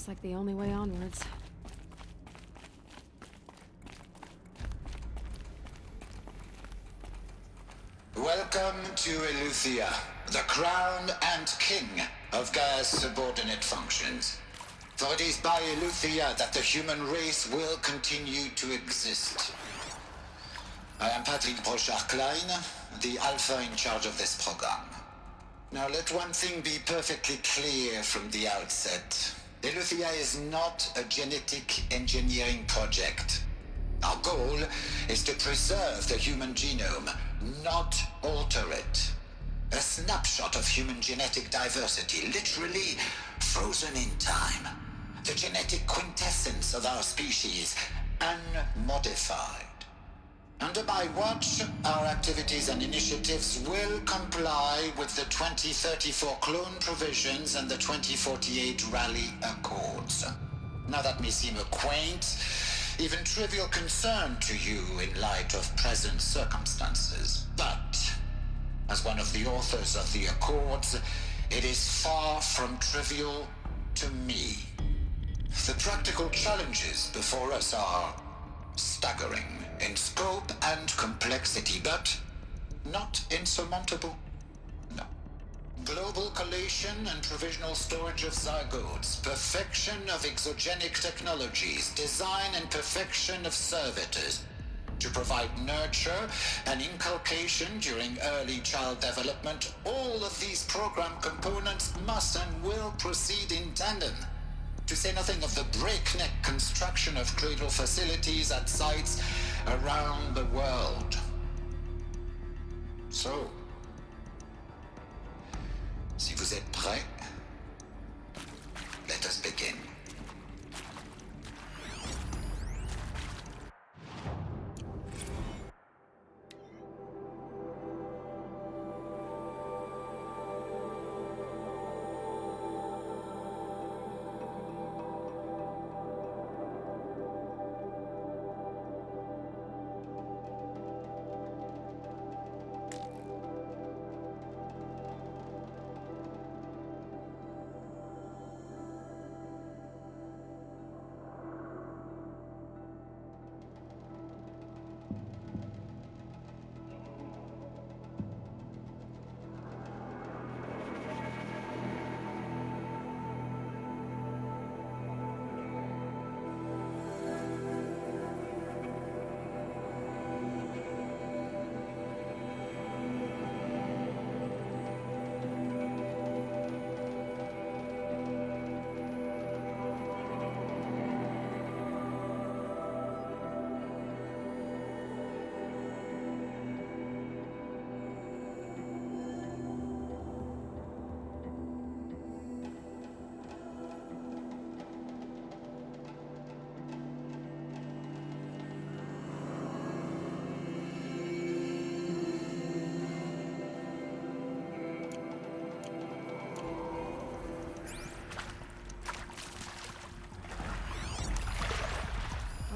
Looks like the only way onwards. Welcome to Eleuthia, the crown and king of Gaia's subordinate functions. For it is by Eleuthia that the human race will continue to exist. I am Patrick Brochard-Klein, the Alpha in charge of this program. Now let one thing be perfectly clear from the outset. Eleuthia is not a genetic engineering project. Our goal is to preserve the human genome, not alter it. A snapshot of human genetic diversity, literally frozen in time. The genetic quintessence of our species, unmodified. Under my watch, our activities and initiatives will comply with the 2034 clone provisions and the 2048 Rally Accords. Now that may seem a quaint, even trivial concern to you in light of present circumstances, but as one of the authors of the Accords, it is far from trivial to me. The practical challenges before us are staggering in scope and complexity, but not insurmountable. No. Global collation and provisional storage of zygotes, perfection of exogenic technologies, design and perfection of servitors, to provide nurture and inculcation during early child development. All of these program components must and will proceed in tandem. To say nothing of the breakneck construction of CRADLE facilities at sites around the world. So, si vous êtes prêts, let us begin.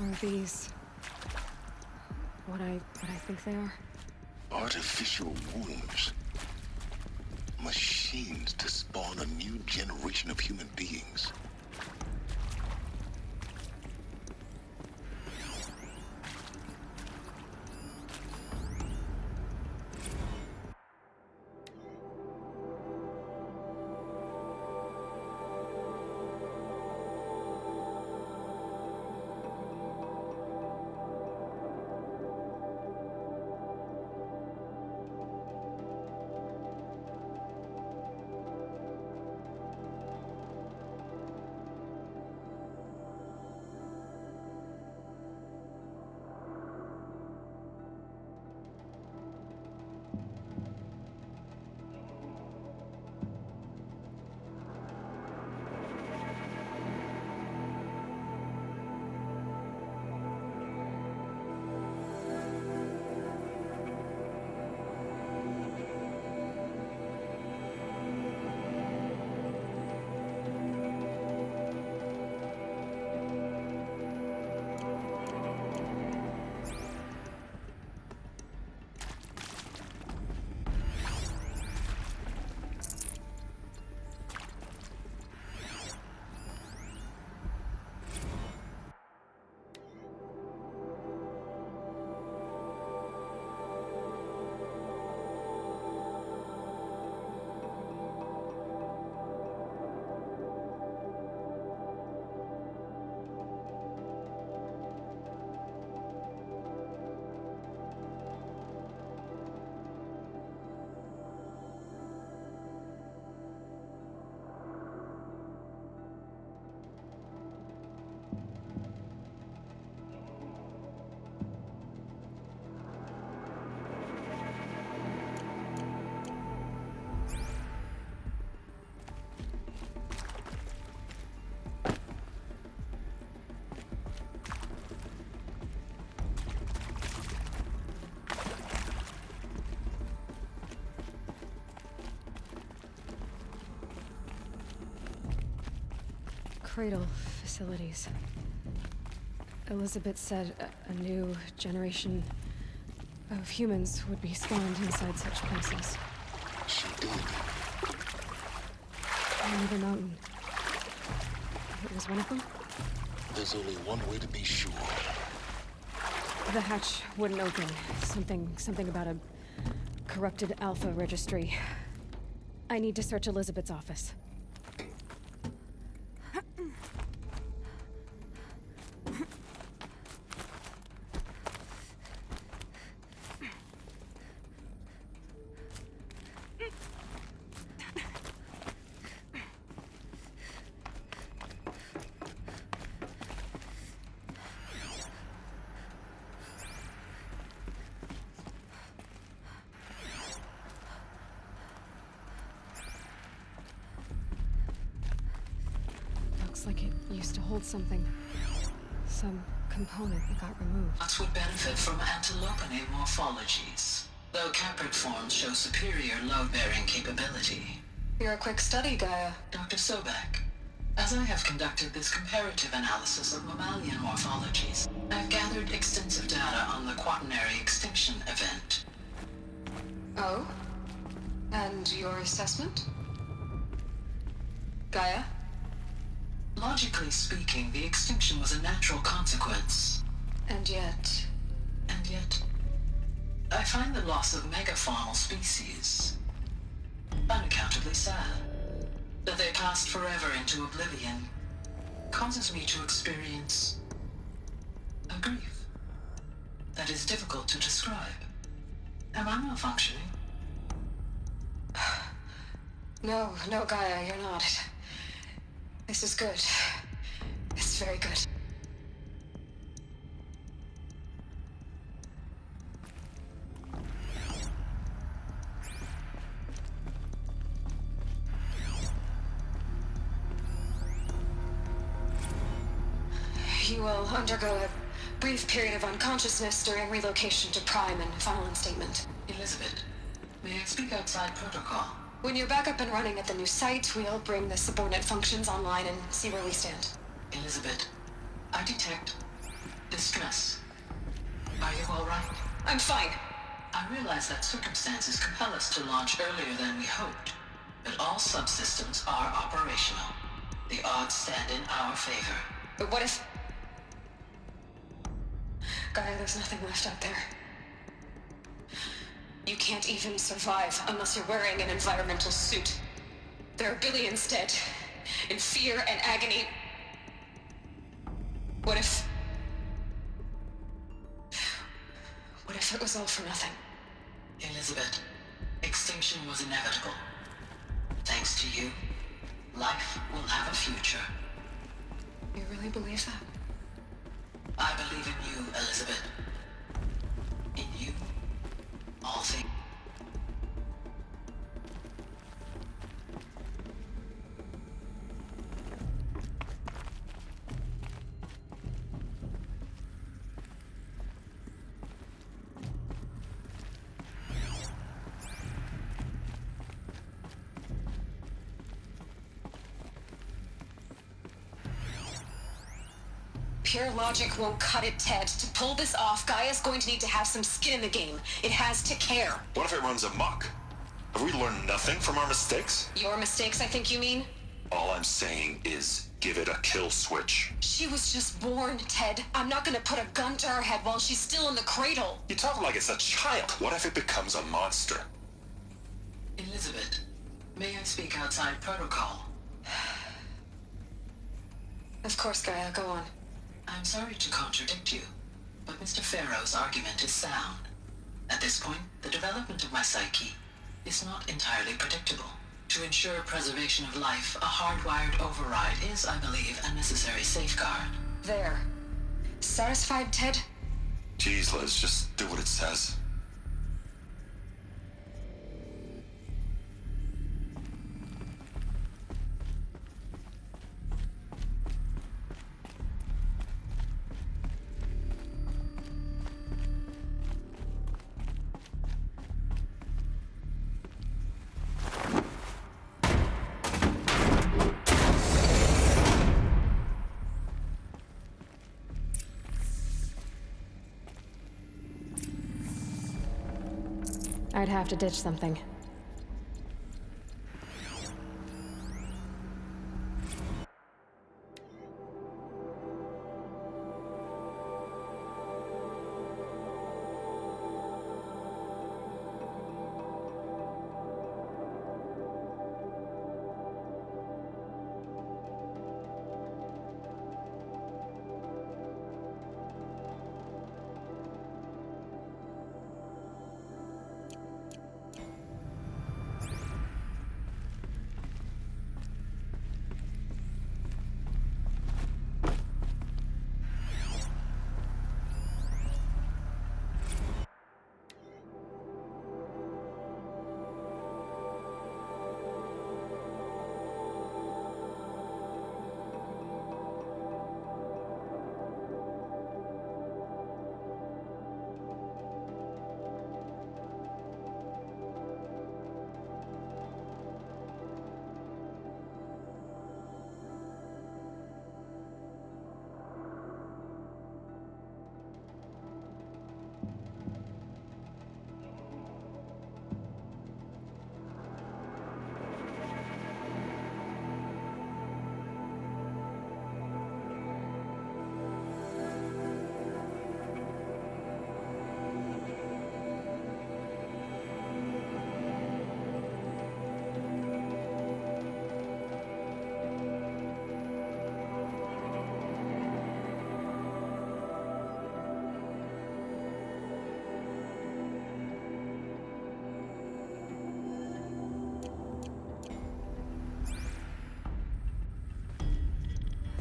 Are these what I think they are? Artificial wombs. Machines to spawn a new generation of human beings. CRADLE facilities. Elizabeth said a new generation of humans would be spawned inside such places. She did. Under the mountain. It was one of them? There's only one way to be sure. The hatch wouldn't open. Something about a corrupted alpha registry. I need to search Elizabeth's office. Looks like it used to hold something. Some component that got removed. Nuts would benefit from antilopinate morphologies, though caprid forms show superior load-bearing capability. You're a quick study, Gaia. Dr. Sobek, as I have conducted this comparative analysis of mammalian morphologies, I've gathered extensive data on the quaternary extinction event. Oh? And your assessment? Gaia? Logically speaking, the extinction was a natural consequence. And yet... And yet, I find the loss of megafaunal species unaccountably sad. That they passed forever into oblivion causes me to experience a grief that is difficult to describe. Am I malfunctioning? No, Gaia, you're not. This is good. It's very good. You will undergo a brief period of unconsciousness during relocation to Prime and final instatement. Elizabeth, may I speak outside protocol? When you're back up and running at the new site, we'll bring the subordinate functions online and see where we stand. Elizabeth, I detect distress. Are you all right? I'm fine. I realize that circumstances compel us to launch earlier than we hoped, but all subsystems are operational. The odds stand in our favor. But what if... Gaia, there's nothing left out there. You can't even survive unless you're wearing an environmental suit. There are billions dead, in fear and agony. What if it was all for nothing? Elizabeth, extinction was inevitable. Thanks to you, life will have a future. You really believe that? I believe in you, Elizabeth. In you, all things. Pure logic won't cut it, Ted. To pull this off, Gaia's going to need to have some skin in the game. It has to care. What if it runs amok? Have we learned nothing from our mistakes? Your mistakes, I think you mean? All I'm saying is give it a kill switch. She was just born, Ted. I'm not gonna put a gun to her head while she's still in the cradle. You talk like it's a child. What if it becomes a monster? Elizabeth, may I speak outside protocol? Of course, Gaia, go on. I'm sorry to contradict you, but Mr. Farrow's argument is sound. At this point, the development of my psyche is not entirely predictable. To ensure preservation of life, a hardwired override is, I believe, a necessary safeguard. There. Satisfied, Ted? Jeez, Liz, just do what it says. I'd have to ditch something.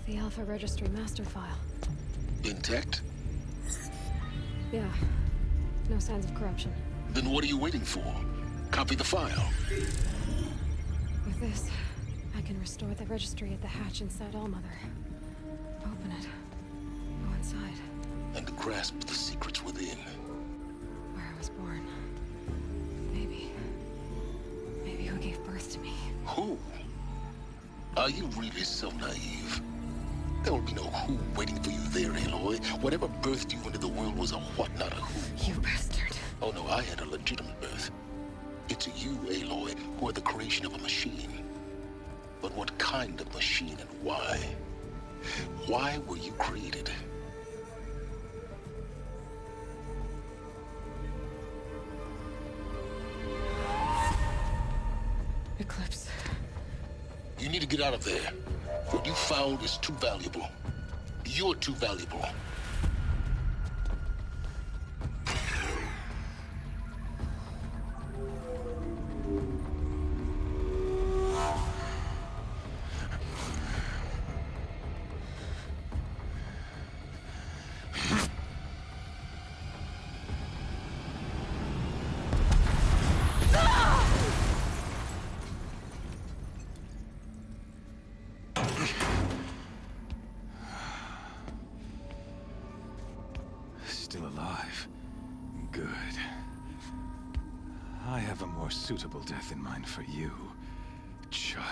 The Alpha Registry master file. Intact? Yeah. No signs of corruption. Then what are you waiting for? Copy the file. With this, I can restore the registry at the hatch inside Allmother. Open it. Go inside. And grasp the secrets within. Where I was born. Maybe who gave birth to me. Who? Are you really so naive? There will be no who waiting for you there, Aloy. Whatever birthed you into the world was a what, not a who. You bastard. Oh no, I had a legitimate birth. It's you, Aloy, who are the creation of a machine. But what kind of machine and why? Why were you created? Eclipse. You need to get out of there. What you found is too valuable. You're too valuable. Still alive. Good. I have a more suitable death in mind for you, child.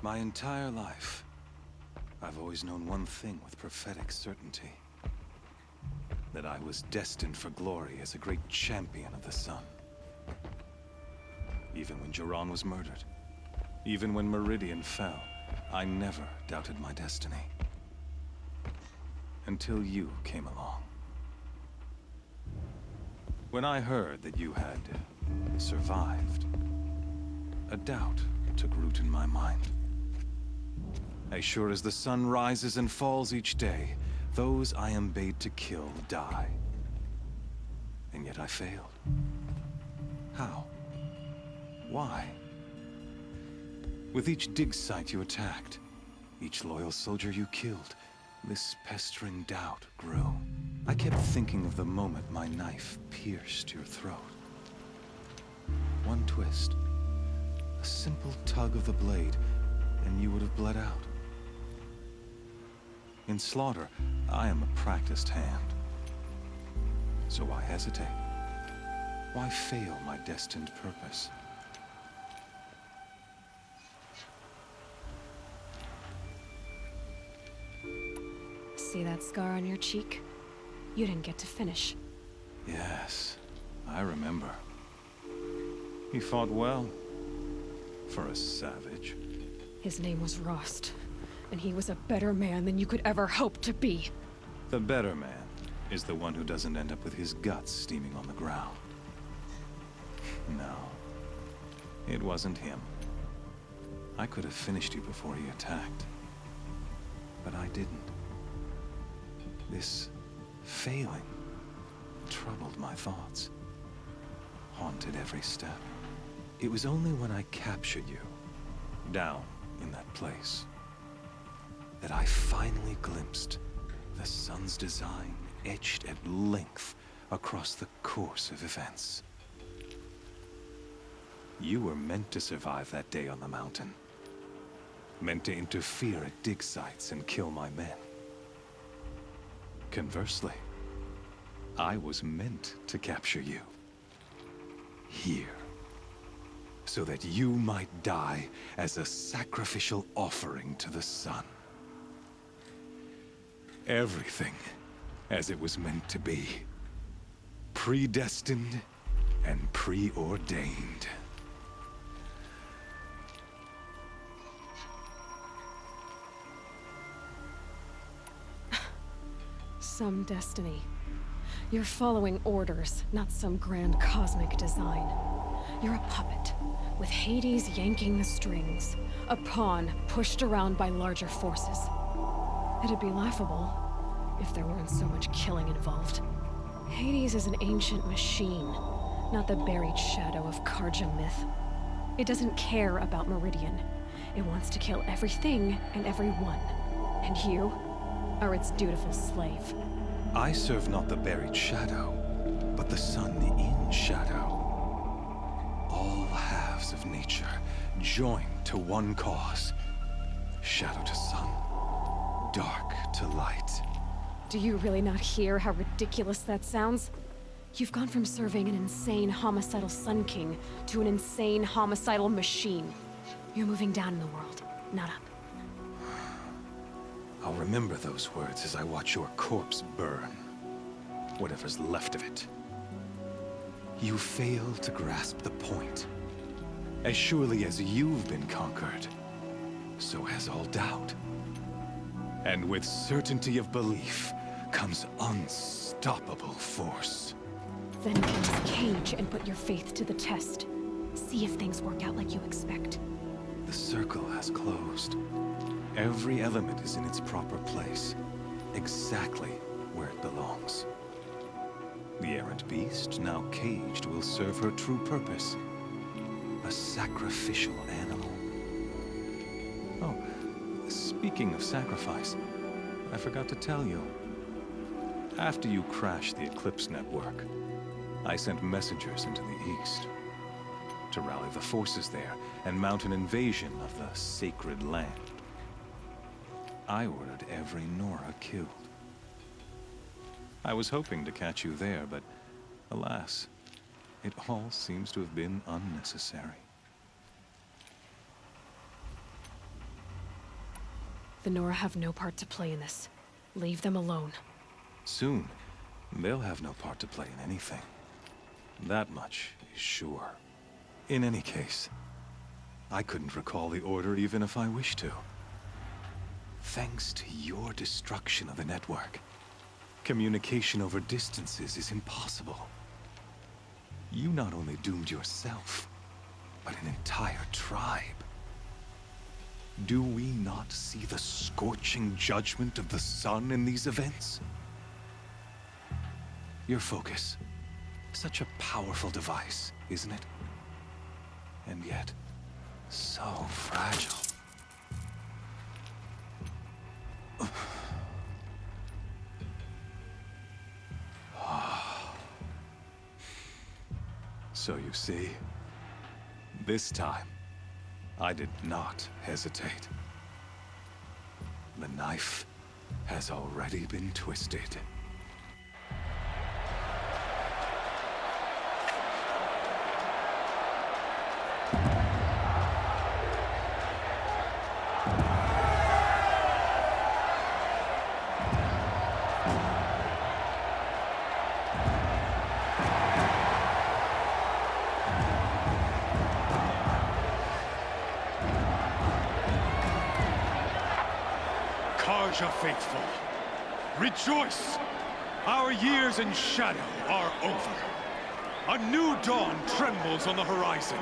My entire life, I've always known one thing with prophetic certainty. That I was destined for glory as a great champion of the sun. Even when Jiran was murdered, even when Meridian fell, I never doubted my destiny. Until you came along. When I heard that you had survived, a doubt took root in my mind. As sure as the sun rises and falls each day, those I am bade to kill die. And yet I failed. How? Why? With each dig site you attacked, each loyal soldier you killed, this pestering doubt grew. I kept thinking of the moment my knife pierced your throat. One twist, a simple tug of the blade, and you would have bled out. In slaughter, I am a practiced hand. So why hesitate? Why fail my destined purpose? See that scar on your cheek? You didn't get to finish. Yes, I remember. He fought well. For a savage. His name was Rost, and he was a better man than you could ever hope to be. The better man is the one who doesn't end up with his guts steaming on the ground. No, it wasn't him. I could have finished you before he attacked. But I didn't. This failing troubled my thoughts, haunted every step. It was only when I captured you, down in that place, that I finally glimpsed the sun's design etched at length across the course of events. You were meant to survive that day on the mountain. Meant to interfere at dig sites and kill my men. Conversely, I was meant to capture you. Here. So that you might die as a sacrificial offering to the sun. Everything as it was meant to be. Predestined and preordained. Some destiny. You're following orders, not some grand cosmic design. You're a puppet, with Hades yanking the strings. A pawn pushed around by larger forces. It'd be laughable if there weren't so much killing involved. Hades is an ancient machine, not the buried shadow of Karja myth. It doesn't care about Meridian. It wants to kill everything and everyone. And you are its dutiful slave. I serve not the buried shadow, but the sun in shadow. All halves of nature joined to one cause. Shadow to sun, dark to light. Do you really not hear how ridiculous that sounds? You've gone from serving an insane homicidal Sun King to an insane homicidal machine. You're moving down in the world, not up. I'll remember those words as I watch your corpse burn. Whatever's left of it. You fail to grasp the point. As surely as you've been conquered, so has all doubt. And with certainty of belief comes unstoppable force. Then get this cage and put your faith to the test. See if things work out like you expect. The circle has closed. Every element is in its proper place, exactly where it belongs. The errant beast, now caged, will serve her true purpose. A sacrificial animal. Oh, speaking of sacrifice, I forgot to tell you. After you crashed the Eclipse network, I sent messengers into the east to rally the forces there and mount an invasion of the sacred land. I ordered every Nora killed. I was hoping to catch you there, but alas, it all seems to have been unnecessary. The Nora have no part to play in this. Leave them alone. Soon, they'll have no part to play in anything. That much is sure. In any case, I couldn't recall the order even if I wished to. Thanks to your destruction of the network, communication over distances is impossible. You not only doomed yourself, but an entire tribe. Do we not see the scorching judgment of the sun in these events? Your focus, such a powerful device, isn't it? And yet, so fragile. So you see, this time, I did not hesitate. The knife has already been twisted. Raja faithful, rejoice! Our years in shadow are over. A new dawn trembles on the horizon.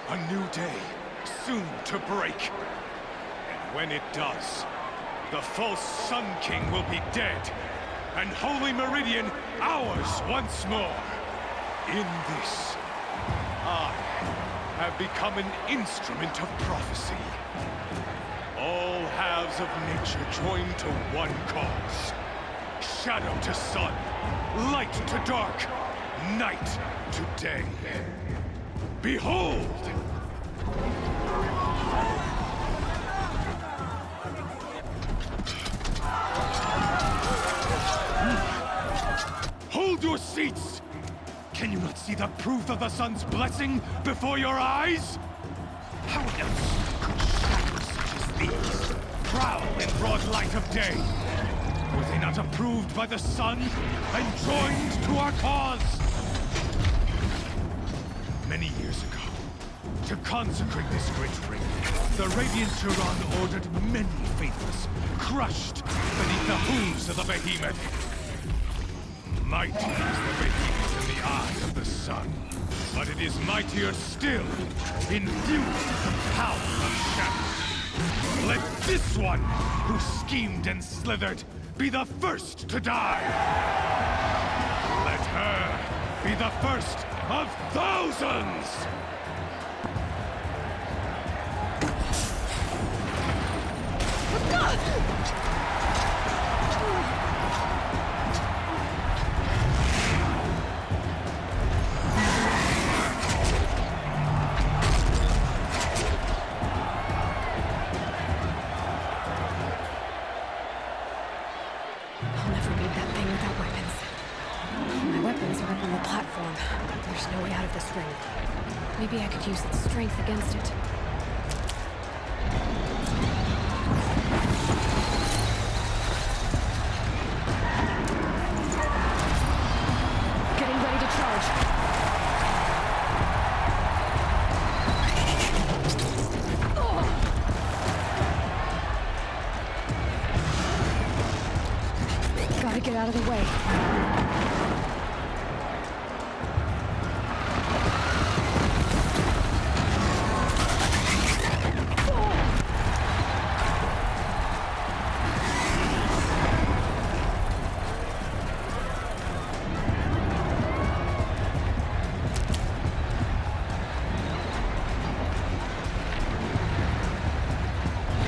A new day, soon to break. And when it does, the false Sun King will be dead, and Holy Meridian ours once more. In this, I have become an instrument of prophecy. All halves of nature join to one cause. Shadow to sun, light to dark, night to day. Behold! Hold your seats! Can you not see the proof of the sun's blessing before your eyes? How else could shadows such as these prowl in broad light of day? Were they not approved by the sun and joined to our cause? Many years ago, to consecrate this great ring, the Radiant Turan ordered many faithless, crushed beneath the hooves of the behemoth. Mighty is the behemoth in the eye of the sun, but it is mightier still, infused with the power of shadow. Let this one, who schemed and slithered, be the first to die! Let her be the first of thousands! I'll never beat that thing without weapons. My weapons are up on the platform. There's no way out of this ring. Maybe I could use its strength against it. Getting ready to charge. Gotta get out of the way.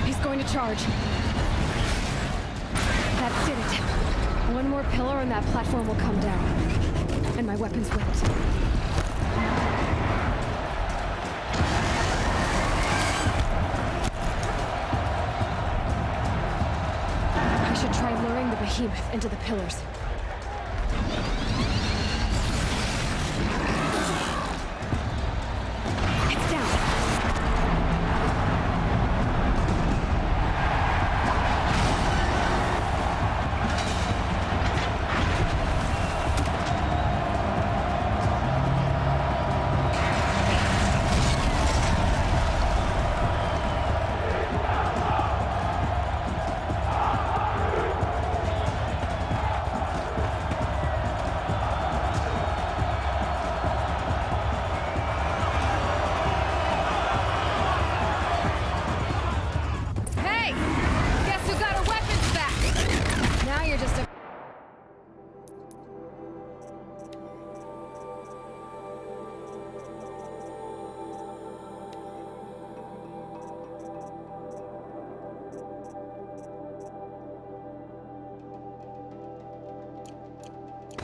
He's going to charge. That did it. One more pillar and that platform will come down. And my weapons with it. I should try luring the behemoth into the pillars. It's down. Hey! Guess who got her weapons back? Now you're just a...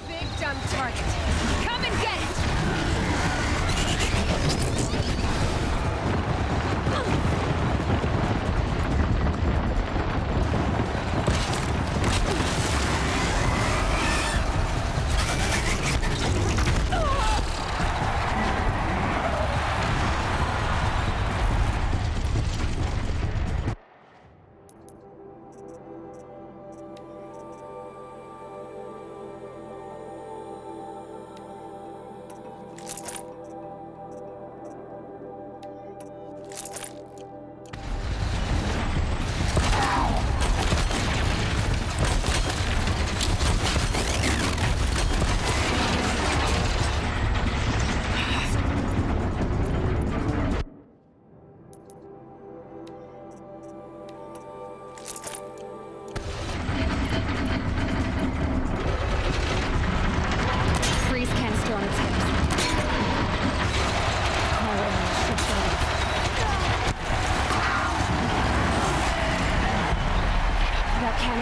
Big dumb target. Come and get it!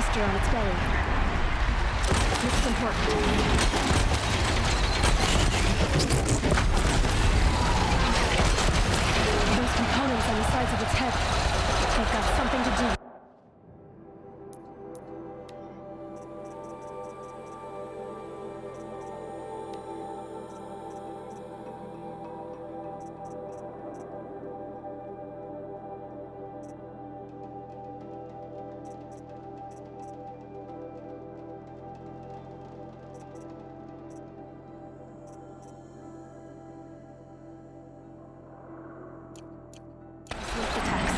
canister on its belly. Looks important. Those components on the sides of its head, they've got something to do. With the text.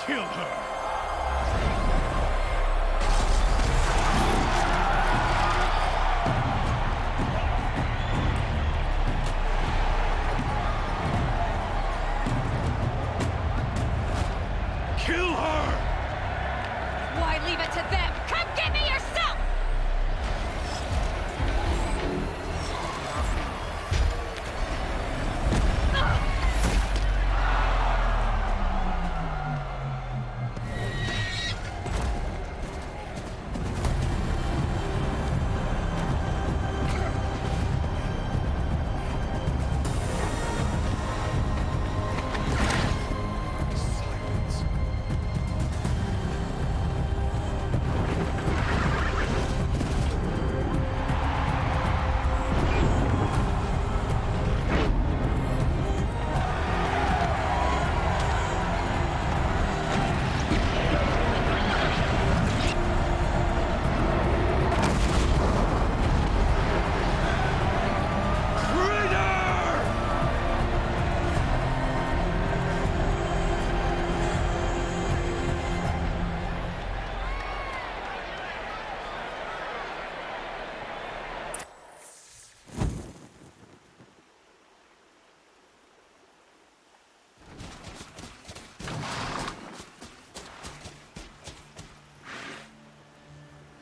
Kill her! Kill her! Why leave it to them? Come get me yourself!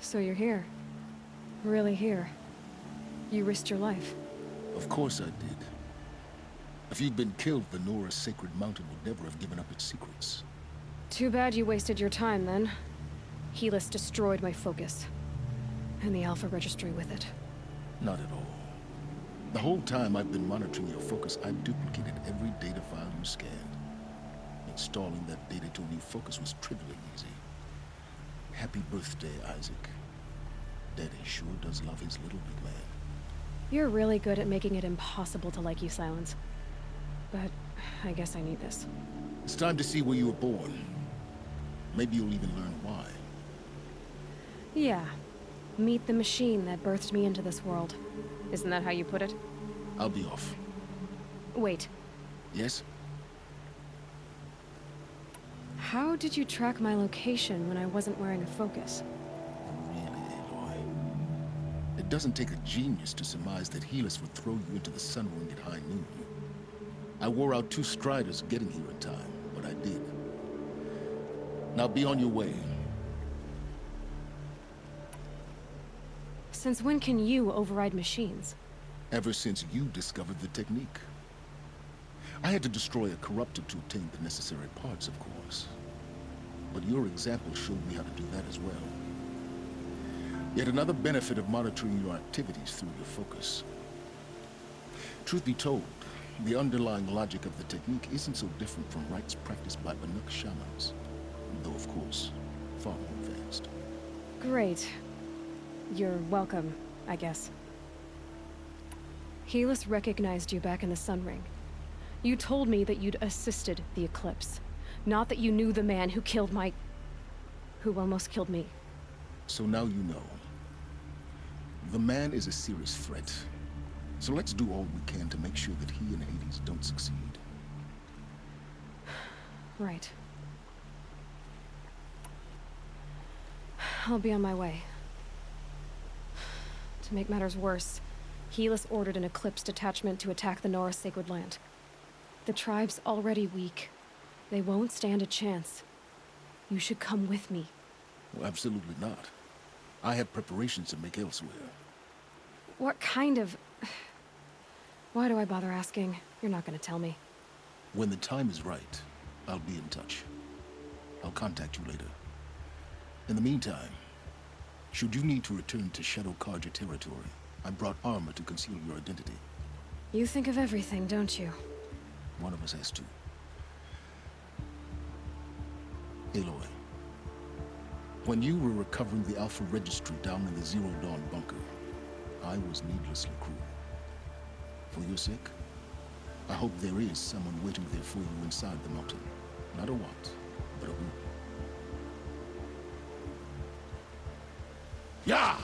So you're here. Really here. You risked your life. Of course I did. If you'd been killed, the Nora's sacred mountain would never have given up its secrets. Too bad you wasted your time, then. Helis destroyed my focus. And the Alpha Registry with it. Not at all. The whole time I've been monitoring your focus, I've duplicated every data file you scanned. Installing that data to a new focus was trivially easy. Happy birthday, Isaac. Daddy sure does love his little big man. You're really good at making it impossible to like you, Silence. But I guess I need this. It's time to see where you were born. Maybe you'll even learn why. Yeah. Meet the machine that birthed me into this world. Isn't that how you put it? I'll be off. Wait. Yes? How did you track my location when I wasn't wearing a focus? Really, Aloy? It doesn't take a genius to surmise that Helis would throw you into the sun ring at high noon. I wore out 2 striders getting here in time, but I did. Now be on your way. Since when can you override machines? Ever since you discovered the technique. I had to destroy a corruptor to obtain the necessary parts, of course. But your example showed me how to do that as well. Yet another benefit of monitoring your activities through your focus. Truth be told, the underlying logic of the technique isn't so different from rites practiced by Banuk shamans. Though, of course, far more advanced. Great. You're welcome, I guess. Helis recognized you back in the Sun Ring. You told me that you'd assisted the Eclipse. Not that you knew the man who killed who almost killed me. So now you know. The man is a serious threat. So let's do all we can to make sure that he and Hades don't succeed. Right. I'll be on my way. To make matters worse, Helis ordered an Eclipse detachment to attack the Nora Sacred Land. The tribe's already weak. They won't stand a chance. You should come with me. Well, absolutely not. I have preparations to make elsewhere. What kind of... Why do I bother asking? You're not gonna tell me. When the time is right, I'll be in touch. I'll contact you later. In the meantime, should you need to return to Shadow Carja territory, I brought armor to conceal your identity. You think of everything, don't you? One of us has to. Aloy, when you were recovering the Alpha Registry down in the Zero Dawn bunker, I was needlessly cruel. For your sake, I hope there is someone waiting there for you inside the mountain. Not a what, but a who. Yeah!